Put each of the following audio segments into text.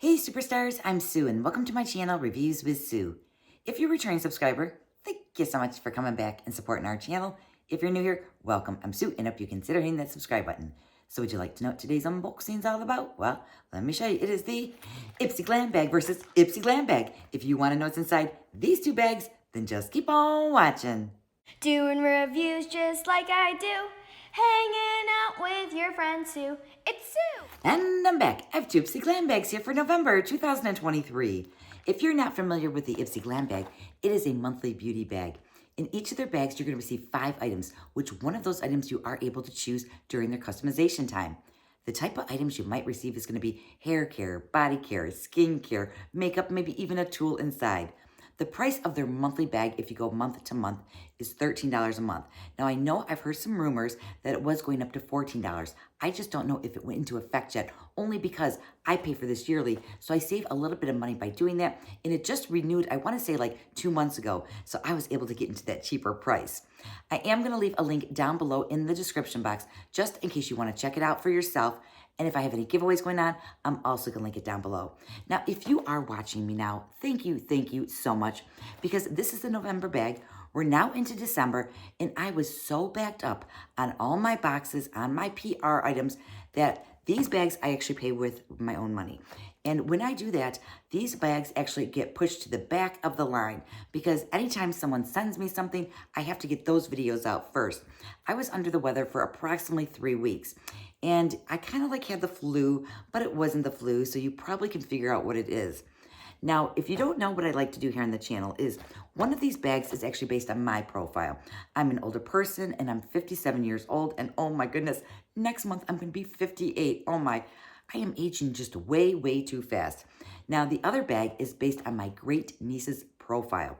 Hey superstars, I'm Sue and welcome to my channel, Reviews with Sue. If you're a returning subscriber, thank you so much for coming back and supporting our channel. If you're new here, welcome. I'm Sue and hope you consider hitting that subscribe button. So would you like to know what today's unboxing is all about? Well, let me show you. It is the Ipsy Glam bag versus Ipsy Glam bag. If you want to know what's inside these two bags, then just keep on watching. Doing reviews just like I do. Hanging out with your friend Sue. It's Sue! And I'm back. I have two Ipsy Glam bags here for November 2023. If you're not familiar with the Ipsy Glam bag, it is a monthly beauty bag. In each of their bags, you're going to receive 5 items, which one of those items you are able to choose during their customization time. The type of items you might receive is going to be hair care, body care, skin care, makeup, maybe even a tool inside. The price of their monthly bag, if you go month to month, is $13 a month. Now, I know I've heard some rumors that it was going up to $14. I just don't know if it went into effect yet, only because I pay for this yearly, so I save a little bit of money by doing that, and it just renewed, I want to say like 2 months ago, so I was able to get into that cheaper price. I am going to leave a link down below in the description box, just in case you want to check it out for yourself. And if I have any giveaways going on, I'm also going to link it down below. Now, if you are watching me now, thank you so much, because this is the November bag. We're now into December, and I was so backed up on all my boxes, on my PR items, that these bags I actually pay with my own money. And when I do that, these bags actually get pushed to the back of the line, because anytime someone sends me something, I have to get those videos out first. I was under the weather for approximately 3 weeks. And I kind of like had the flu, but it wasn't the flu, so you probably can figure out what it is. Now, if you don't know, what I like to do here on the channel is one of these bags is actually based on my profile. I'm an older person and I'm 57 years old, and oh my goodness, next month I'm going to be 58. Oh my, I am aging just way too fast. Now, the other bag is based on my great niece's profile.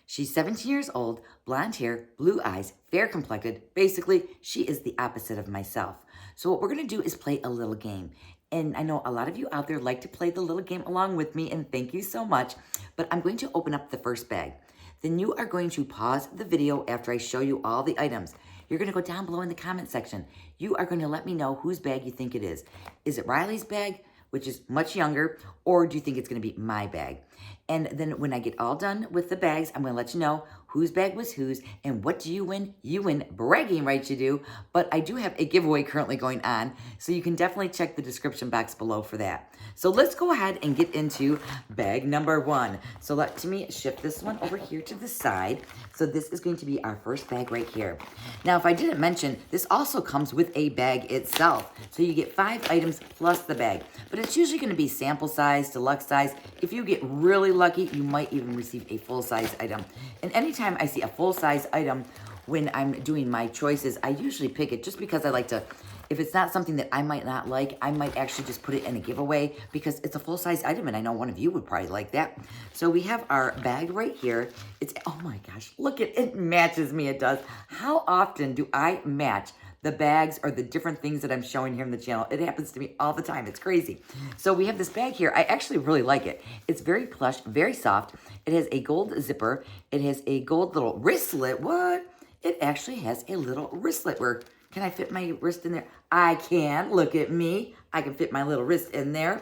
She's 17 years old, blonde hair, blue eyes, fair complected. Basically, she is the opposite of myself. So what we're going to do is play a little game. And I know a lot of you out there like to play the little game along with me, and thank you so much. But I'm going to open up the first bag. Then you are going to pause the video after I show you all the items. You're going to go down below in the comment section. You are going to let me know whose bag you think it is. Is it Riley's bag, which is much younger, or do you think it's going to be my bag? And then when I get all done with the bags, I'm going to let you know whose bag was whose, and what do you win? You win bragging rights, you do. But I do have a giveaway currently going on, so you can definitely check the description box below for that. So let's go ahead and get into bag number 1. So let me shift this one over here to the side. So this is going to be our first bag right here. Now, if I didn't mention, this also comes with a bag itself. So you get 5 items plus the bag, but it's usually going to be sample size, deluxe size. If you get really lucky, you might even receive a full-size item. And anytime I see a full-size item when I'm doing my choices, I usually pick it just because I like to. If it's not something that I might not like, I might actually just put it in a giveaway because it's a full-size item, and I know one of you would probably like that. So we have our bag right here. It's, oh my gosh, look at it, matches me, it does. How often do I match the bags or the different things that I'm showing here on the channel? It happens to me all the time. It's crazy. So we have this bag here. I actually really like it. It's very plush, very soft. It has a gold zipper. It has a gold little wristlet. What? It actually has a little wristlet where, can I fit my wrist in there? I can. Look at me. I can fit my little wrist in there.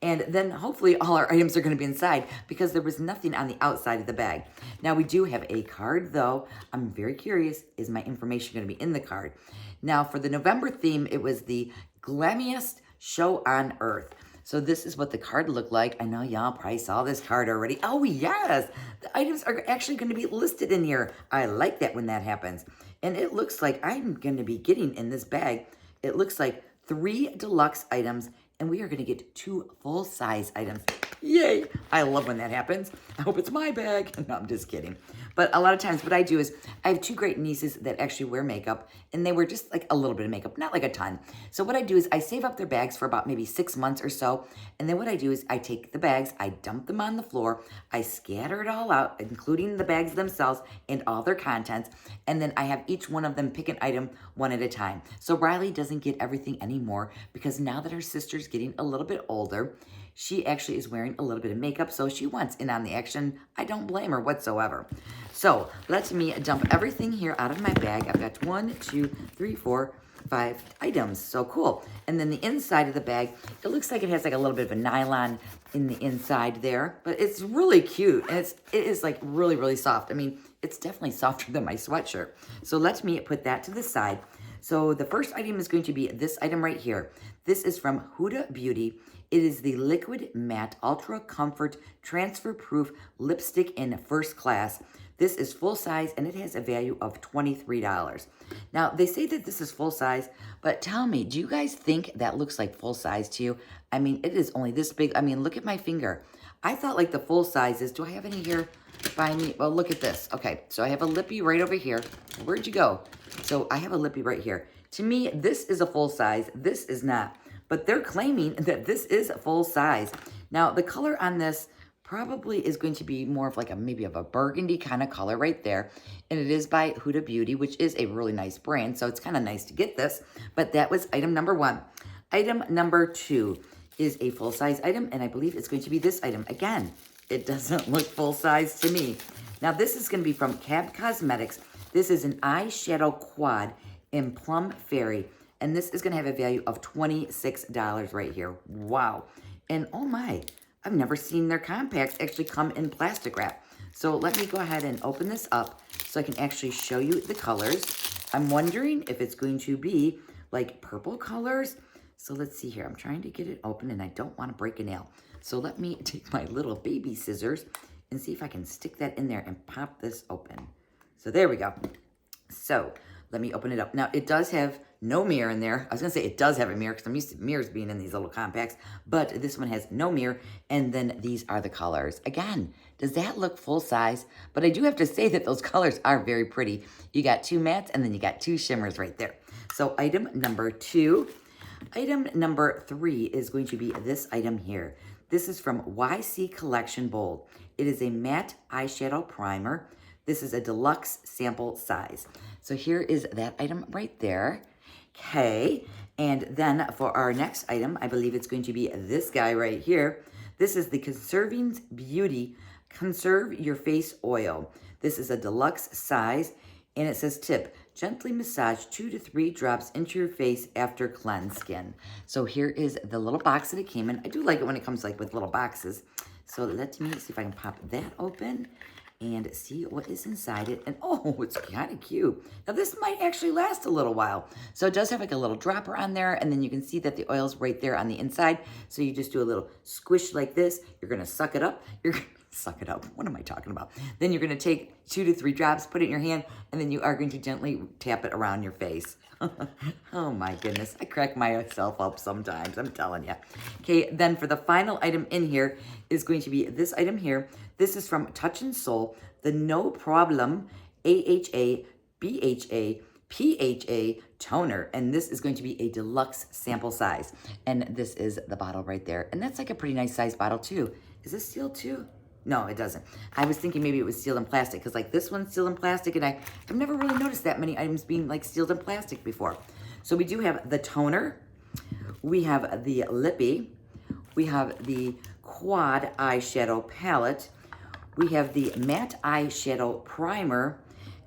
And then hopefully all our items are going to be inside because there was nothing on the outside of the bag. Now we do have a card though. I'm very curious, is my information going to be in the card? Now for the November theme, it was the glammiest show on earth. So this is what the card looked like. I know y'all probably saw this card already. Oh yes, the items are actually going to be listed in here. I like that when that happens. And it looks like I'm going to be getting in this bag, it looks like 3 deluxe items, and we are going to get 2 full-size items. Yay! I love when that happens. I hope it's my bag. No, I'm just kidding. But a lot of times what I do is I have 2 great nieces that actually wear makeup, and they wear just like a little bit of makeup, not like a ton. So what I do is I save up their bags for about maybe 6 months or so, and then what I do is I take the bags, I dump them on the floor, I scatter it all out, including the bags themselves and all their contents, and then I have each one of them pick an item one at a time. So Riley doesn't get everything anymore because now that her sister's getting a little bit older, she actually is wearing a little bit of makeup, so she wants in on the action. I don't blame her whatsoever. So let me dump everything here out of my bag. I've got 1, 2, 3, 4, 5 items. So cool. And then the inside of the bag, it looks like it has like a little bit of a nylon in the inside there, but it's really cute. And it is like really, really soft. I mean, it's definitely softer than my sweatshirt. So let me put that to the side. So the first item is going to be this item right here. This is from Huda Beauty. It is the Liquid Matte Ultra Comfort Transfer Proof Lipstick in First Class. This is full size and it has a value of $23. Now, they say that this is full size, but tell me, do you guys think that looks like full size to you? I mean, it is only this big. I mean, look at my finger. I thought like the full sizes. Do I have any here by me? Well, look at this. Okay, so I have a lippy right over here. Where'd you go? So I have a lippy right here. To me, this is a full size. This is not. But they're claiming that this is full size. Now, the color on this probably is going to be more of like maybe of a burgundy kind of color right there. And it is by Huda Beauty, which is a really nice brand. So it's kind of nice to get this. But that was item number 1. Item number 2 is a full-size item. And I believe it's going to be this item. Again, it doesn't look full-size to me. Now, this is going to be from Cab Cosmetics. This is an eyeshadow quad in Plum Fairy. And this is going to have a value of $26 right here. Wow. And oh my, I've never seen their compacts actually come in plastic wrap. So let me go ahead and open this up so I can actually show you the colors. I'm wondering if it's going to be like purple colors. So let's see here. I'm trying to get it open and I don't want to break a nail. So let me take my little baby scissors and see if I can stick that in there and pop this open. So there we go. So let me open it up. Now, it does have no mirror in there. I was going to say it does have a mirror because I'm used to mirrors being in these little compacts, but this one has no mirror, and then these are the colors. Again, does that look full size? But I do have to say that those colors are very pretty. You got 2 mattes, and then you got 2 shimmers right there. So item number 2. Item number 3 is going to be this item here. This is from YC Collection Bold. It is a matte eyeshadow primer. This is a deluxe sample size. So here is that item right there. Okay, and then for our next item, I believe it's going to be this guy right here. This is the Conserving Beauty Conserve Your Face Oil. This is a deluxe size, and it says tip, gently massage 2 to 3 drops into your face after cleanse skin. So here is the little box that it came in. I do like it when it comes like with little boxes. So let me see if I can pop that open and see what is inside it. And oh, it's kind of cute. Now this might actually last a little while. So it does have like a little dropper on there, and then you can see that the oil's right there on the inside. So you just do a little squish like this. You're gonna suck it up. You're gonna suck it up. What am I talking about? Then you're gonna take 2 to 3 drops, put it in your hand, and then you are going to gently tap it around your face. Oh my goodness, I crack myself up sometimes, I'm telling you. Okay, then for the final item in here is going to be this item here. This is from Touch and Soul, the No Problem AHA BHA PHA toner, and this is going to be a deluxe sample size. And this is the bottle right there, and that's like a pretty nice size bottle too. Is this sealed too? No, it doesn't. I was thinking maybe it was sealed in plastic because like this one's sealed in plastic, and I've never really noticed that many items being like sealed in plastic before. So we do have the toner, we have the lippy, we have the quad eyeshadow palette, we have the matte eyeshadow primer,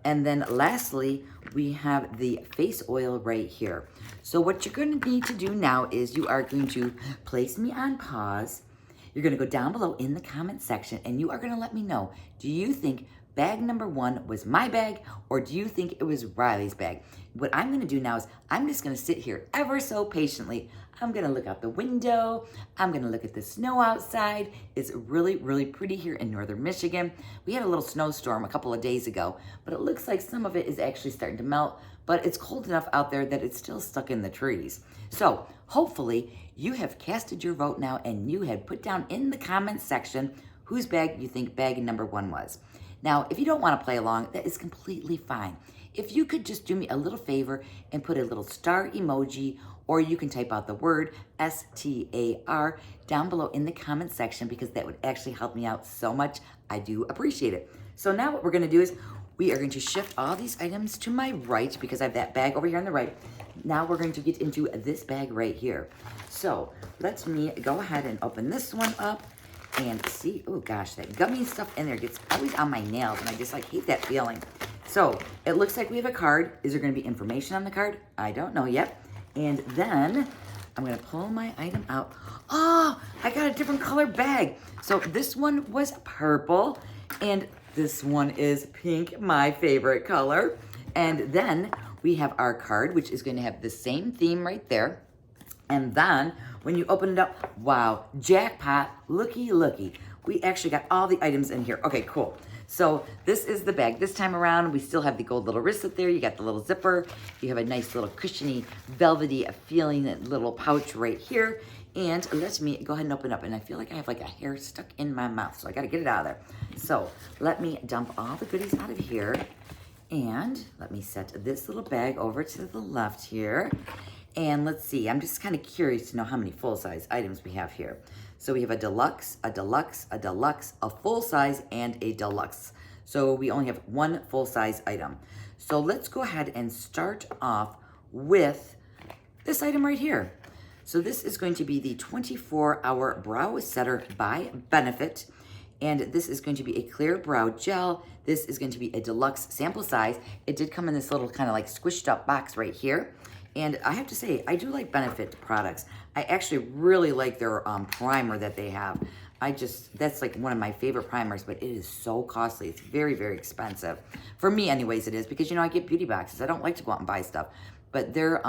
and then lastly, we have the face oil right here. So what you're going to need to do now is you are going to place me on pause. You're going to go down below in the comment section and you are going to let me know, do you think bag number 1 was my bag, or do you think it was Riley's bag? What I'm going to do now is I'm just going to sit here ever so patiently. I'm going to look out the window. I'm going to look at the snow outside. It's really, really pretty here in northern Michigan. We had a little snowstorm a couple of days ago, but it looks like some of it is actually starting to melt, but it's cold enough out there that it's still stuck in the trees. So hopefully you have casted your vote now and you had put down in the comments section whose bag you think bag number 1 was. Now, if you don't want to play along, that is completely fine. If you could just do me a little favor and put a little star emoji, or you can type out the word STAR down below in the comment section, because that would actually help me out so much. I do appreciate it. So now what we're going to do is we are going to shift all these items to my right because I have that bag over here on the right. Now we're going to get into this bag right here. So let me go ahead and open this one up and see. Oh gosh, that gummy stuff in there gets always on my nails, and I just like hate that feeling. So it looks like we have a card. Is there going to be information on the card? I don't know yet. And then I'm going to pull my item out. Oh, I got a different color bag. So this one was purple and this one is pink, my favorite color. And then we have our card, which is going to have the same theme right there. And then when you open it up, wow, jackpot, looky, looky. We actually got all the items in here. Okay, cool. So this is the bag. This time around, we still have the gold little wristlet there. You got the little zipper. You have a nice little cushiony, velvety feeling little pouch right here. And let me go ahead and open up. And I feel like I have like a hair stuck in my mouth, so I got to get it out of there. So let me dump all the goodies out of here. And let me set this little bag over to the left here. And let's see, I'm just kind of curious to know how many full-size items we have here. So we have a deluxe, a deluxe, a deluxe, a full-size, and a deluxe. So we only have one full-size item. So let's go ahead and start off with this item right here. So this is going to be the 24-hour Brow Setter by Benefit. And this is going to be a clear brow gel. This is going to be a deluxe sample size. It did come in this little kind of like squished up box right here. And I have to say, I do like Benefit products. I actually really like their primer that they have. That's like one of my favorite primers, but it is so costly. It's very, very expensive. For me anyways, it is, because you know, I get beauty boxes. I don't like to go out and buy stuff. But their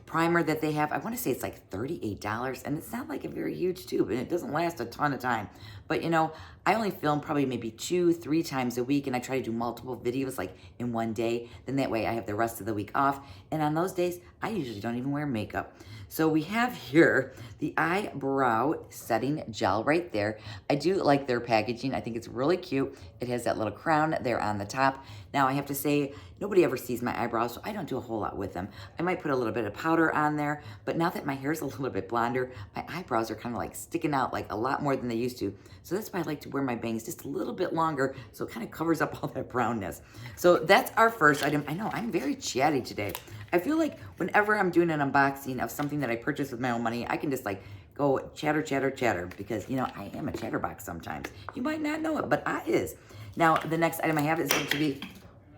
primer that they have, I want to say it's like $38, and it's not like a very huge tube, and it doesn't last a ton of time. But you know, I only film probably maybe 2-3 times a week, and I try to do multiple videos like in one day. Then that way I have the rest of the week off. And on those days, I usually don't even wear makeup. So we have here the eyebrow setting gel right there. I do like their packaging. I think it's really cute. It has that little crown there on the top. Now I have to say, nobody ever sees my eyebrows, so I don't do a whole lot with them. I might put a little bit of powder on there, but now that my hair is a little bit blonder, my eyebrows are kind of like sticking out like a lot more than they used to. So that's why I like to wear my bangs just a little bit longer, so it kind of covers up all that brownness. So that's our first item. I know, I'm very chatty today. I feel like whenever I'm doing an unboxing of something that I purchased with my own money, I can just like go chatter, chatter, chatter, because you know, I am a chatterbox sometimes. You might not know it, but I is. Now, the next item I have is going to be,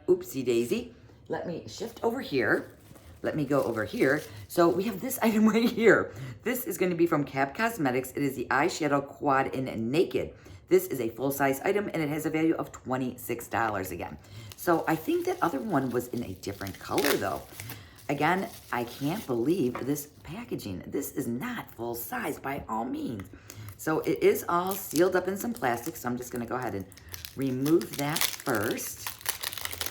oopsie daisy. Let me shift over here. Let me go over here. So we have this item right here. This is going to be from Cab Cosmetics. It is the eyeshadow quad in Naked. This is a full-size item, and it has a value of $26 again. So I think that other one was in a different color, though. Again, I can't believe this packaging. This is not full-size by all means. So it is all sealed up in some plastic, so I'm just going to go ahead and remove that first.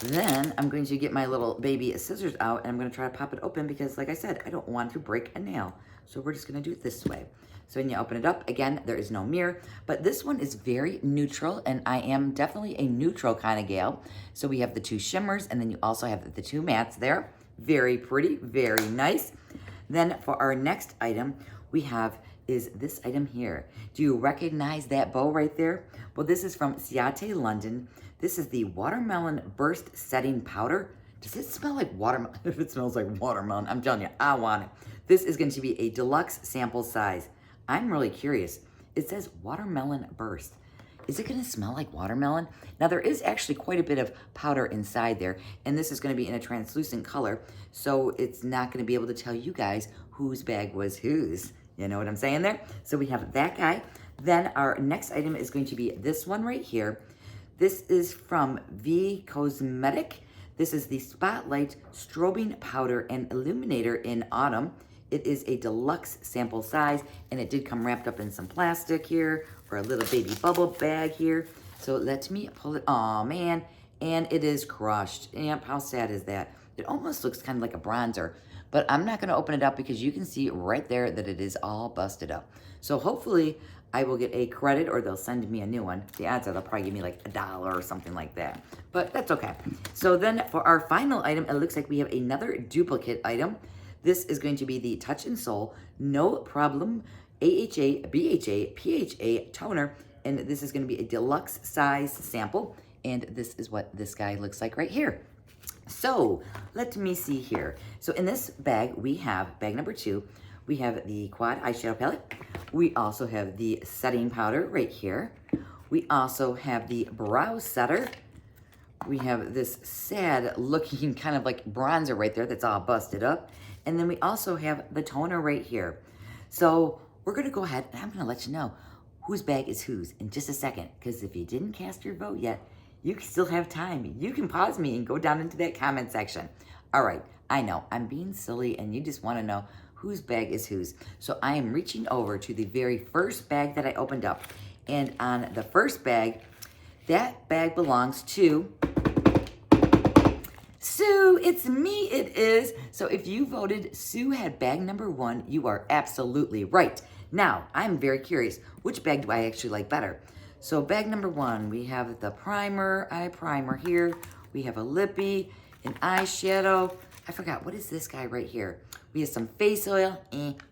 Then I'm going to get my little baby scissors out, and I'm going to try to pop it open because, like I said, I don't want to break a nail. So we're just going to do it this way. So when you open it up, again, there is no mirror, but this one is very neutral, and I am definitely a neutral kind of gal. So we have the two shimmers, and then you also have the two mattes there. Very pretty, very nice. Then for our next item, we have is this item here. Do you recognize that bow right there? Well, this is from Ciate London. This is the Watermelon Burst Setting Powder. Does it smell like watermelon? If it smells like watermelon, I'm telling you, I want it. This is going to be a deluxe sample size. I'm really curious. It says Watermelon Burst. Is it going to smell like watermelon? Now, there is actually quite a bit of powder inside there, and this is going to be in a translucent color, so it's not going to be able to tell you guys whose bag was whose. You know what I'm saying there? So we have that guy. Then our next item is going to be this one right here. This is from V Cosmetic. This is the Spotlight Strobing Powder and Illuminator in Autumn. It is a deluxe sample size, and it did come wrapped up in some plastic here, or a little baby bubble bag here. So let me pull it. Oh man, and it is crushed. Yep, how sad is that? It almost looks kind of like a bronzer, but I'm not going to open it up because you can see right there that it is all busted up. So hopefully I will get a credit, or they'll send me a new one. The odds are they'll probably give me like $1 or something like that, but that's okay. So then for our final item, it looks like we have another duplicate item. This is going to be the Touch and Soul No Problem AHA, BHA, PHA toner, and this is going to be a deluxe size sample, and this is what this guy looks like right here. So let me see here. So in this bag, we have bag number 2. We have the quad eyeshadow palette. We also have the setting powder right here. We also have the brow setter We have this sad looking kind of like bronzer right there that's all busted up. And then we also have the toner right here. So we're gonna go ahead and I'm gonna let you know whose bag is whose in just a second. Because if you didn't cast your vote yet, you can still have time. You can pause me and go down into that comment section. All right, I know I'm being silly and you just wanna know whose bag is whose. So I am reaching over to the very first bag that I opened up. And on the first bag, that bag belongs to Sue. It's me, it is. So if you voted Sue had bag number 1, you are absolutely right. Now, I'm very curious, which bag do I actually like better? So bag number 1, we have the primer, eye primer here. We have a lippy, an eyeshadow. I forgot, what is this guy right here? We have some face oil.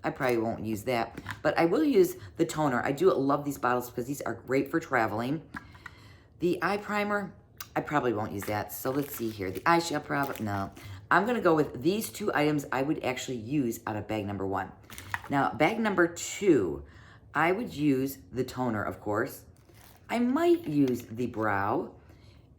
I probably won't use that. But I will use the toner. I do love these bottles because these are great for traveling. The eye primer, I probably won't use that. So let's see here. The eyeshadow probably, no. I'm going to go with these 2 items I would actually use out of bag number 1. Now, bag number 2, I would use the toner, of course. I might use the brow.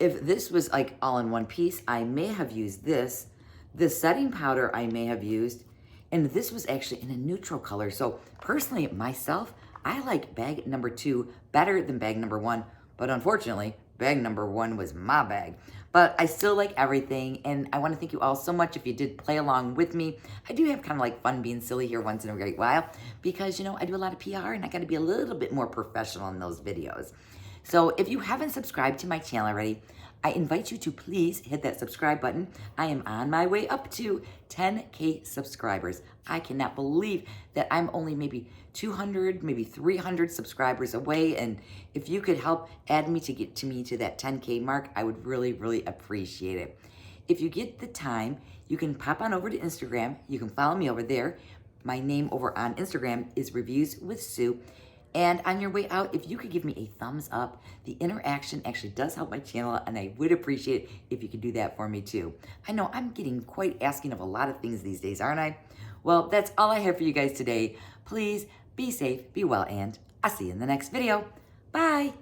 If this was like all in one piece, I may have used this. The setting powder I may have used. And this was actually in a neutral color. So personally, myself, I like bag number 2 better than bag number 1. But unfortunately, bag number 1 was my bag. But I still like everything, and I want to thank you all so much if you did play along with me. I do have kind of like fun being silly here once in a great while because, you know, I do a lot of PR and I got to be a little bit more professional in those videos. So if you haven't subscribed to my channel already, I invite you to please hit that subscribe button. I am on my way up to 10K subscribers. I cannot believe that I'm only maybe 200, maybe 300 subscribers away. And if you could help add me to get to me to that 10K mark, I would really, really appreciate it. If you get the time, you can pop on over to Instagram. You can follow me over there. My name over on Instagram is Reviews with Sue. And on your way out, if you could give me a thumbs up, the interaction actually does help my channel, and I would appreciate it if you could do that for me too. I know I'm getting quite asking of a lot of things these days, aren't I? Well, that's all I have for you guys today. Please be safe, be well, and I'll see you in the next video. Bye.